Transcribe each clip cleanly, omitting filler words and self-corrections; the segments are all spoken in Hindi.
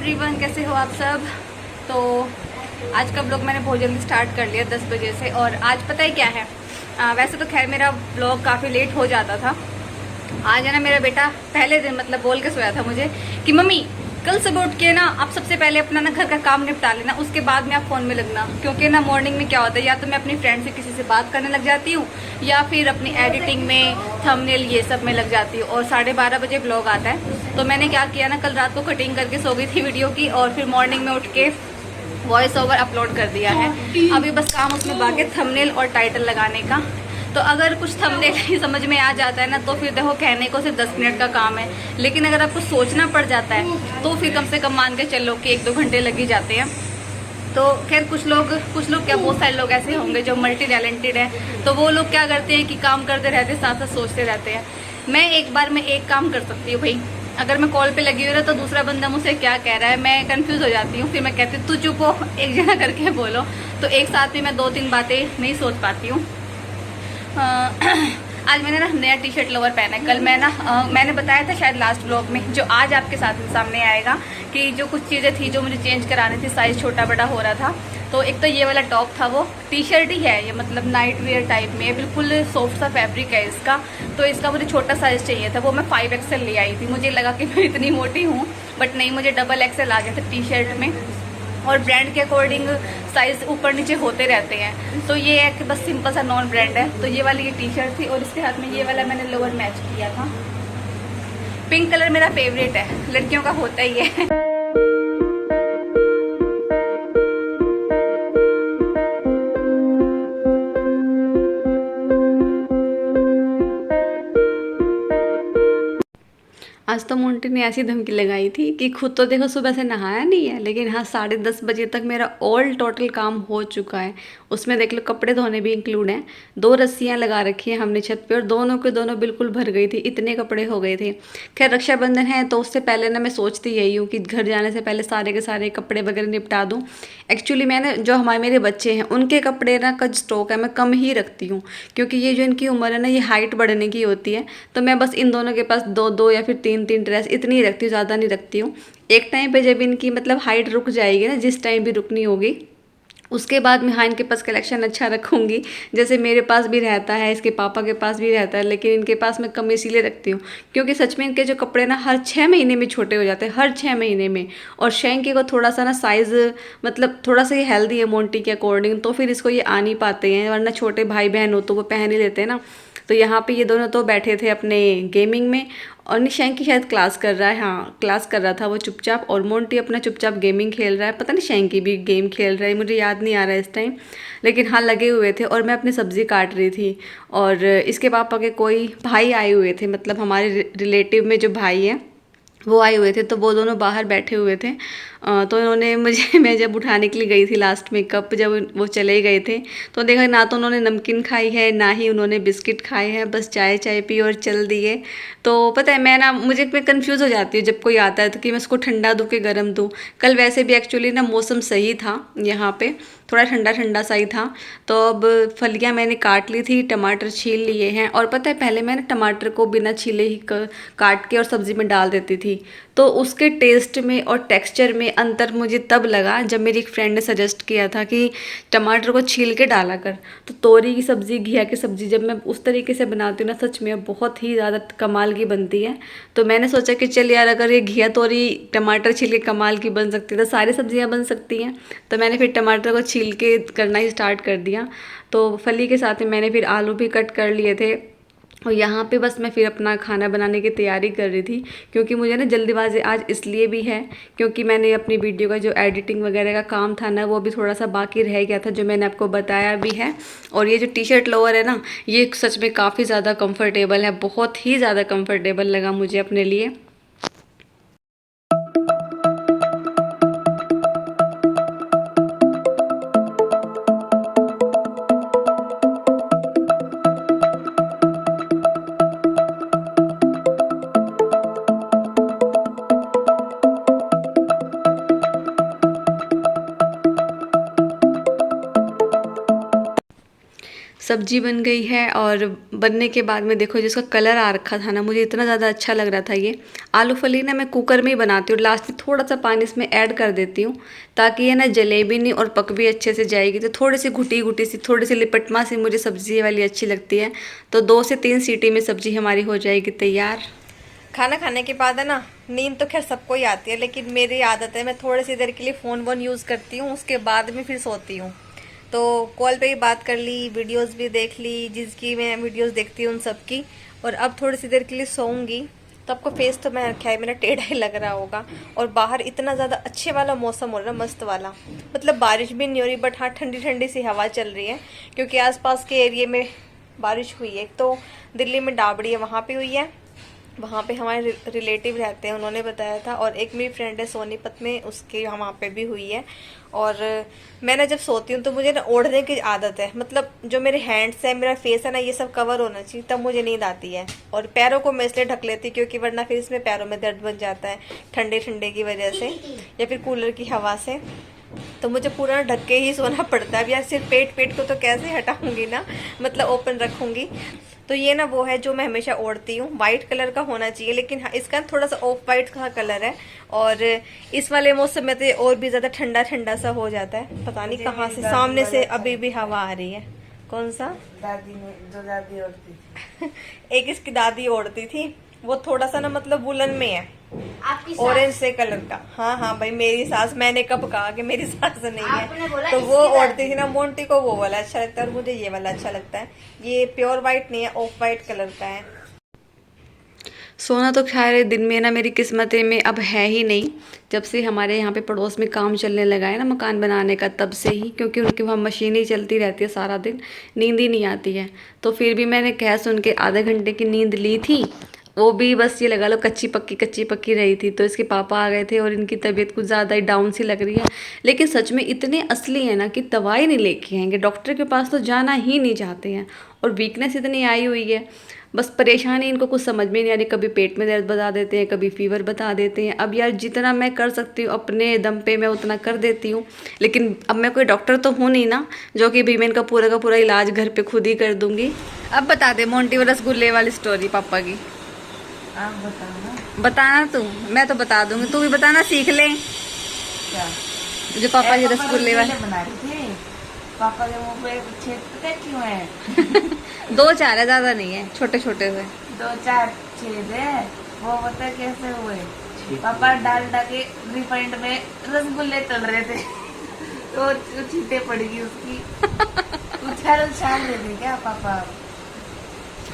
एवरीवन, कैसे हो आप सब। तो आज का ब्लॉग मैंने बहुत जल्दी स्टार्ट कर लिया 10 बजे से। और आज पता ही क्या है, वैसे तो खैर मेरा ब्लॉग काफ़ी लेट हो जाता था। आज है ना, मेरा बेटा पहले दिन मतलब बोल के सोया था मुझे कि मम्मी कल सुबह उठ के ना आप सबसे पहले अपना ना घर का काम निपटा लेना, उसके बाद में आप फ़ोन में लगना। क्योंकि ना मॉर्निंग में क्या होता है, या तो मैं अपनी फ्रेंड से किसी से बात करने लग जाती हूँ या फिर अपनी एडिटिंग में थंबनेल ये सब में लग जाती हूँ। और 12:30 बजे ब्लॉग आता है। तो मैंने क्या किया ना, कल रात को कटिंग करके सो गई थी वीडियो की, और फिर मॉर्निंग में उठ के वॉइस ओवर अपलोड कर दिया है। अभी बस काम उसमें बाकी थंबनेल और टाइटल लगाने का। तो अगर कुछ थंबनेल ही समझ में आ जाता है ना, तो फिर देखो कहने को सिर्फ 10 मिनट का काम है, लेकिन अगर आपको सोचना पड़ जाता है तो फिर कम से कम मान के चलो कि 1-2 घंटे लग ही जाते हैं। तो खैर कुछ लोग क्या, बहुत सारे लोग ऐसे होंगे जो मल्टी टैलेंटेड है, तो वो लोग क्या करते हैं कि काम करते रहते, साथ साथ सोचते रहते हैं। मैं एक बार में एक काम कर सकती हूँ भाई। अगर मैं कॉल पे लगी हुई ना, तो दूसरा बंदा मुझसे क्या कह रहा है, मैं कंफ्यूज हो जाती हूँ। फिर मैं कहती हूँ तू चुप हो, एक जना करके बोलो। तो एक साथ में मैं 2-3 बातें नहीं सोच पाती हूँ। आज मैंने ना नया टी शर्ट लोवर पहना है। कल मैंने बताया था शायद लास्ट ब्लॉग में, जो आज आपके साथ सामने आएगा, कि जो कुछ चीज़ें थी जो मुझे चेंज करानी थी, साइज़ छोटा बड़ा हो रहा था। तो एक तो ये वाला टॉप था, वो टी शर्ट ही है ये, मतलब नाइट वेयर टाइप में, बिल्कुल सॉफ्ट सा फैब्रिक है इसका। तो इसका मुझे छोटा साइज़ चाहिए था, वो मैं 5XL ले आई थी। मुझे लगा कि मैं इतनी मोटी हूँ, बट नहीं, मुझे XXL आ गया था टी शर्ट में। और ब्रांड के अकॉर्डिंग साइज ऊपर नीचे होते रहते हैं। तो ये है कि बस सिंपल सा नॉन ब्रांड है। तो ये वाली ये टी शर्ट थी, और इसके हाथ में ये वाला मैंने लोअर मैच किया था। पिंक कलर मेरा फेवरेट है, लड़कियों का होता ही है। आज तो मोंटी ने ऐसी धमकी लगाई थी कि खुद तो देखो सुबह से नहाया नहीं है, लेकिन हाँ 10:30 बजे तक मेरा ऑल टोटल काम हो चुका है। उसमें देख लो कपड़े धोने भी इंक्लूड हैं। 2 रस्सियाँ लगा रखी हैं हमने छत पे, और दोनों के दोनों बिल्कुल भर गई थी, इतने कपड़े हो गए थे। खैर रक्षाबंधन है, तो उससे पहले ना मैं सोचती यही हूँ कि घर जाने से पहले सारे के सारे कपड़े वगैरह निपटा दूँ। एक्चुअली मैंने जो मेरे बच्चे हैं उनके कपड़े ना का स्टॉक है, मैं कम ही रखती हूँ। क्योंकि ये जो इनकी उम्र है ना, ये हाइट बढ़ने की होती है। तो मैं बस इन दोनों के पास 2-2 या फिर 3-3 ड्रेस इतनी ही रखती हूँ, ज़्यादा नहीं रखती हूँ। एक टाइम पे जब इनकी मतलब हाइट रुक जाएगी ना, जिस टाइम भी रुकनी होगी, उसके बाद मैं हाँ इनके पास कलेक्शन अच्छा रखूँगी। जैसे मेरे पास भी रहता है, इसके पापा के पास भी रहता है, लेकिन इनके पास मैं कम इसीलिए रखती हूँ क्योंकि सच में इनके जो कपड़े ना हर 6 महीने में छोटे हो जाते हैं, हर 6 महीने में। और शैंकी को थोड़ा सा ना साइज़ मतलब थोड़ा सा ये हेल्दी है मोंटी के अकॉर्डिंग, तो फिर इसको ये आ नहीं पाते हैं, वरना छोटे भाई बहन हो तो वो पहन ही लेते हैं ना। तो यहाँ पे ये दोनों तो बैठे थे अपने गेमिंग में, और निशैंकी शायद क्लास कर रहा है, हाँ क्लास कर रहा था वो चुपचाप, और मोंटी अपना चुपचाप गेमिंग खेल रहा है। पता नहीं शैंकी भी गेम खेल रहा है, मुझे याद नहीं आ रहा है इस टाइम, लेकिन हाँ लगे हुए थे। और मैं अपनी सब्ज़ी काट रही थी, और इसके पापा के कोई भाई आए हुए थे, मतलब हमारे रिलेटिव में जो भाई हैं वो आए हुए थे, तो वो दोनों बाहर बैठे हुए थे। तो उन्होंने मुझे मैं जब उठाने के लिए गई थी लास्ट में कप, जब वो चले गए थे, तो देखा ना तो उन्होंने नमकीन खाई है, ना ही उन्होंने बिस्किट खाए हैं, बस चाय चाय पी और चल दिए। तो पता है मैं कंफ्यूज हो जाती हूँ जब कोई आता है, तो कि मैं उसको ठंडा दूँ कि गर्म दूँ। कल वैसे भी एक्चुअली ना मौसम सही था, यहाँ पे थोड़ा ठंडा ठंडा सा ही था। तो अब फलियाँ मैंने काट ली थी, टमाटर छील लिए हैं। और पता है पहले मैंने टमाटर को बिना छीले ही काट के और सब्ज़ी में डाल देती थी, तो उसके टेस्ट में और टेक्सचर में अंतर मुझे तब लगा जब मेरी एक फ्रेंड ने सजेस्ट किया था कि टमाटर को छील के डाला कर। तो तोरी की सब्ज़ी, घिया की सब्ज़ी जब मैं उस तरीके से बनाती हूँ ना, सच में बहुत ही ज़्यादा कमाल की बनती है। तो मैंने सोचा कि चल यार, अगर ये घिया तोरी टमाटर छील के कमाल की बन सकती है, तो सारी सब्जियाँ बन सकती हैं। तो मैंने फिर टमाटर को छील के करना ही स्टार्ट कर दिया। तो फली के साथ में मैंने फिर आलू भी कट कर लिए थे। और यहाँ पे बस मैं फिर अपना खाना बनाने की तैयारी कर रही थी, क्योंकि मुझे ना जल्दीबाजी आज इसलिए भी है क्योंकि मैंने अपनी वीडियो का जो एडिटिंग वगैरह का काम था ना, वो भी थोड़ा सा बाकी रह गया था, जो मैंने आपको बताया भी है। और ये जो टी शर्ट लोअर है ना, ये सच में काफ़ी ज़्यादा कंफर्टेबल है, बहुत ही ज़्यादा कंफर्टेबल लगा मुझे अपने लिए। सब्जी बन गई है और बनने के बाद में देखो जिसका कलर आ रखा था ना, मुझे इतना ज़्यादा अच्छा लग रहा था ये। आलू फली ना मैं कुकर में ही बनाती हूँ, लास्ट में थोड़ा सा पानी इसमें ऐड कर देती हूँ ताकि ये ना जले भी नहीं और पक भी अच्छे से जाएगी। तो थोड़ी सी घुटी घुटी सी, थोड़ी सी लिपटमा सी मुझे सब्जी वाली अच्छी लगती है। तो 2 से 3 सीटी में सब्जी हमारी हो जाएगी तैयार। खाना खाने के बाद है ना, नींद तो खैर सबको ही आती है, लेकिन मेरी आदत है मैं थोड़ी सी देर के लिए फ़ोन वोन यूज़ करती हूँ, उसके बाद में फिर सोती हूँ। तो कॉल पे ही बात कर ली, वीडियोस भी देख ली, जिसकी मैं वीडियोस देखती हूँ उन सब की। और अब थोड़ी सी देर के लिए सोऊंगी। तो आपको फेस तो मैं रखा है मेरा टेढ़ा ही लग रहा होगा। और बाहर इतना ज़्यादा अच्छे वाला मौसम हो रहा है, मस्त वाला। मतलब बारिश भी नहीं हो रही, बट हाँ ठंडी ठंडी सी हवा चल रही है, क्योंकि आसपास के एरिए में बारिश हुई है। एक तो दिल्ली में डाबड़ी है, वहाँ पे हुई है, वहाँ पे हमारे रिलेटिव रहते हैं, उन्होंने बताया था। और एक मेरी फ्रेंड है सोनीपत में, उसके वहाँ पे भी हुई है। और मैंने जब सोती हूँ तो मुझे ना ओढ़ने की आदत है, मतलब जो मेरे हैंड्स है, मेरा फेस है ना, ये सब कवर होना चाहिए, तब मुझे नींद आती है। और पैरों को मैं इसलिए ढक लेती हूँ क्योंकि वरना फिर इसमें पैरों में दर्द बन जाता है, ठंडे ठंडे की वजह से या फिर कूलर की हवा से। तो मुझे पूरा ढक के ही सोना पड़ता है। अब यार सिर्फ पेट को तो कैसे हटाऊंगी ना, मतलब ओपन रखूंगी। तो ये ना वो है जो मैं हमेशा ओढ़ती हूँ, वाइट कलर का होना चाहिए, लेकिन हाँ, इसका थोड़ा सा ऑफ वाइट का कलर है। और इस वाले मौसम में तो और भी ज्यादा ठंडा ठंडा सा हो जाता है। पता नहीं कहाँ से सामने से अभी भी हवा आ रही है। कौन सा? दादी ने जो दादी ओढ़ती थी। एक इसकी दादी ओढ़ती थी, वो थोड़ा सा ना मतलब वुलन में है, आपकी ऑरेंज से कलर का। हाँ हाँ भाई, मेरी सास, मैंने कब कहा कि मेरी सास नहीं आपने है। बोला तो वो इसकी ओढ़ती थी ना, मोंटी को वो वाला अच्छा लगता है और मुझे ये वाला अच्छा लगता है। ये प्योर वाइट नहीं है, ऑफ वाइट कलर का है। सोना तो खैर दिन में ना मेरी किस्मतें में अब है ही नहीं। जब से हमारे यहाँ पे पड़ोस में काम चलने लगा है ना मकान बनाने का, तब से ही, क्योंकि उनकी वहाँ मशीन ही चलती रहती है सारा दिन, नींद ही नहीं आती है। तो फिर भी मैंने कह सुन के आधे घंटे की नींद ली थी, वो भी बस ये लगा लो कच्ची पक्की रही थी। तो इसके पापा आ गए थे और इनकी तबीयत कुछ ज़्यादा ही डाउन सी लग रही है। लेकिन सच में इतने असली है ना कि दवाई नहीं लेके आएंगे, डॉक्टर के पास तो जाना ही नहीं चाहते हैं। और वीकनेस इतनी आई हुई है, बस परेशानी इनको कुछ समझ में नहीं आ रही। कभी पेट में दर्द बता देते हैं, कभी फीवर बता देते हैं। अब यार जितना मैं कर सकती हूँ अपने दम पे मैं उतना कर देती हूँ, लेकिन अब मैं कोई डॉक्टर तो हूँ नहीं ना जो कि भी मैं इनका पूरा का पूरा इलाज घर पे खुद ही कर दूंगी। अब बता दे मोंटी और रसगुल्ले वाली स्टोरी पापा की। आप बताओ ना बताना तू, मैं तो बता दूंगी, तू भी बताना सीख ले। क्या। जो पापा जी मम्मा रसगुल्ले वाले बना रही थी, पापा के मुंह पे छेद पता है क्यों है? 2-4 है, ज्यादा नहीं है, छोटे छोटे से। 2-4 छेद है। वो पता है कैसे हुए? पापा डालडा के रिफाइंड में रसगुल्ले तल रहे थे तो छींटे पड़ गई उसकी। उछाल उछाल रहे थे क्या पापा?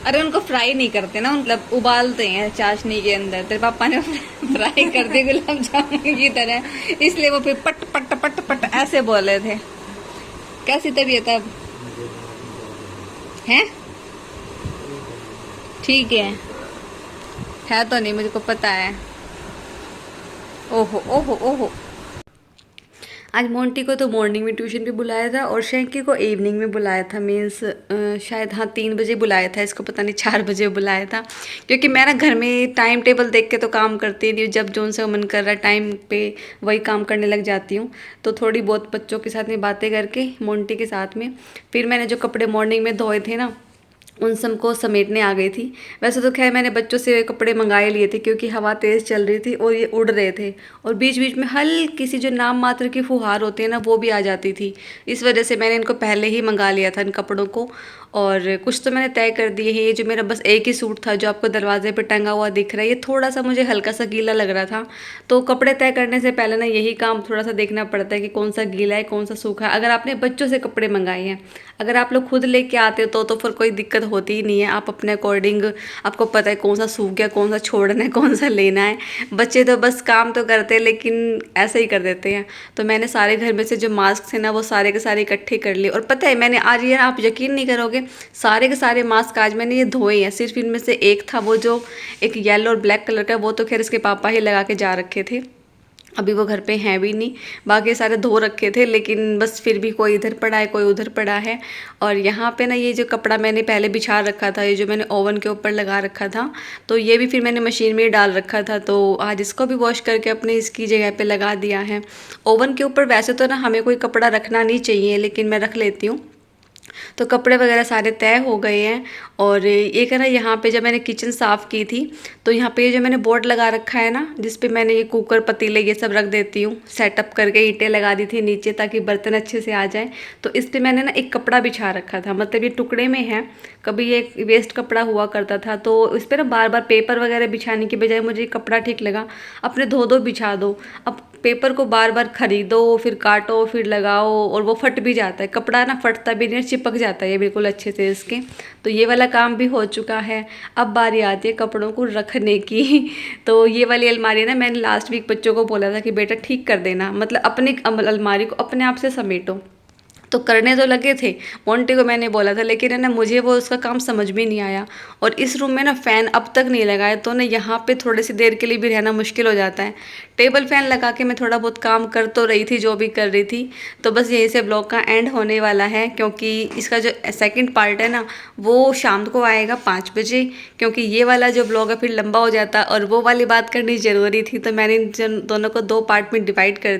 अरे उनको फ्राई नहीं करते ना, मतलब उबालते हैं चाशनी के अंदर। तेरे पापा ने फ्राई कर दिए गुलाब जामुन की तरह, इसलिए वो फिर पट पट पट पट ऐसे बोले थे। कैसी तबीयत अब है? ठीक है तो नहीं, मुझको पता है। ओहो ओहो ओहो। आज मोंटी को तो मॉर्निंग में ट्यूशन पे बुलाया था और शैंकी को इवनिंग में बुलाया था। मीन्स शायद हाँ 3 बजे बुलाया था, इसको पता नहीं 4 बजे बुलाया था। क्योंकि मैं ना घर में टाइम टेबल देख के तो काम करती नहीं हूँ, जब जोन से मन कर रहा है टाइम पे वही काम करने लग जाती हूँ। तो थोड़ी बहुत बच्चों के साथ में बातें करके मोंटी के साथ में फिर मैंने जो कपड़े मॉर्निंग में धोए थे ना उन सबको समेटने आ गई थी। वैसे तो खैर मैंने बच्चों से कपड़े मंगाए लिए थे क्योंकि हवा तेज़ चल रही थी और ये उड़ रहे थे और बीच बीच में हल्की सी जो नाम मात्र की फुहार होती है ना वो भी आ जाती थी। इस वजह से मैंने इनको पहले ही मंगा लिया था इन कपड़ों को। और कुछ तो मैंने तय कर दिए हैं। ये जो मेरा बस एक ही सूट था जो आपको दरवाजे पे टंगा हुआ दिख रहा है, ये थोड़ा सा मुझे हल्का सा गीला लग रहा था। तो कपड़े तय करने से पहले ना यही काम थोड़ा सा देखना पड़ता है कि कौन सा गीला है कौन सा सूखा है। अगर आपने बच्चों से कपड़े मंगाए हैं, अगर आप लोग खुद लेके आते हो तो फिर कोई दिक्कत होती ही नहीं है। आप अपने अकॉर्डिंग आपको पता है कौन सा सूख गया, कौन सा छोड़ना है, कौन सा लेना है। बच्चे तो बस काम तो करते हैं लेकिन ऐसे ही कर देते हैं। तो मैंने सारे घर में से जो मास्क थे ना वो सारे के सारे इकट्ठे कर लिए। और पता है मैंने आज ये आप यकीन नहीं करोगे, सारे के सारे मास्क आज मैंने ये धोए हैं। सिर्फ इनमें से एक था वो जो एक येलो और ब्लैक कलर का, वो तो खैर इसके पापा ही लगा के जा रखे थे, अभी वो घर पे हैं भी नहीं। बाकी सारे धो रखे थे लेकिन बस फिर भी कोई इधर पड़ा है कोई उधर पड़ा है। और यहाँ पे ना ये जो कपड़ा मैंने पहले बिछा रखा था, ये जो मैंने ओवन के ऊपर लगा रखा था, तो ये भी फिर मैंने मशीन में ही डाल रखा था। तो आज इसको भी वॉश करके अपने इसकी जगह पे लगा दिया है। ओवन के ऊपर वैसे तो ना हमें कोई कपड़ा रखना नहीं चाहिए लेकिन मैं रख लेती हूँ तो कपड़े वगैरह सारे तय हो गए हैं। और एक है ना, यहाँ पे जब मैंने किचन साफ़ की थी तो यहाँ पे जो मैंने बोर्ड लगा रखा है ना, जिस पे मैंने ये कुकर पतीले ये सब रख देती हूँ, सेटअप करके ईंटें लगा दी थी नीचे ताकि बर्तन अच्छे से आ जाए। तो इस पे मैंने ना एक कपड़ा बिछा रखा था, मतलब ये टुकड़े में है, कभी ये वेस्ट कपड़ा हुआ करता था, तो इस पर ना बार बार पेपर वगैरह बिछाने की बजाय मुझे ये कपड़ा ठीक लगा। अपने धो दो बिछा दो, अब पेपर को बार बार खरीदो, फिर काटो, फिर लगाओ, और वो फट भी जाता है कपड़ा ना, फटता भी नहीं, चिपक जाता है ये बिल्कुल अच्छे से इसके। तो ये वाला काम भी हो चुका है। अब बारी आती है कपड़ों को रखने की। तो ये वाली अलमारी ना, मैंने लास्ट वीक बच्चों को बोला था कि बेटा ठीक कर देना, मतलब अपनी अलमारी को अपने आप से समेटो। तो करने तो लगे थे, मोंटी को मैंने बोला था, लेकिन है ना मुझे वो उसका काम समझ में नहीं आया। और इस रूम में ना फ़ैन अब तक नहीं लगाया, तो ना यहाँ पे थोड़ी सी देर के लिए भी रहना मुश्किल हो जाता है। टेबल फ़ैन लगा के मैं थोड़ा बहुत काम कर तो रही थी, जो भी कर रही थी। तो बस यहीं से ब्लॉग का एंड होने वाला है, क्योंकि इसका जो सेकंड पार्ट है ना, वो शाम को आएगा 5 बजे, क्योंकि ये वाला जो ब्लॉग है फिर लंबा हो जाता, और वो वाली बात करनी ज़रूरी थी, तो मैंने इन दोनों को 2 पार्ट में डिवाइड कर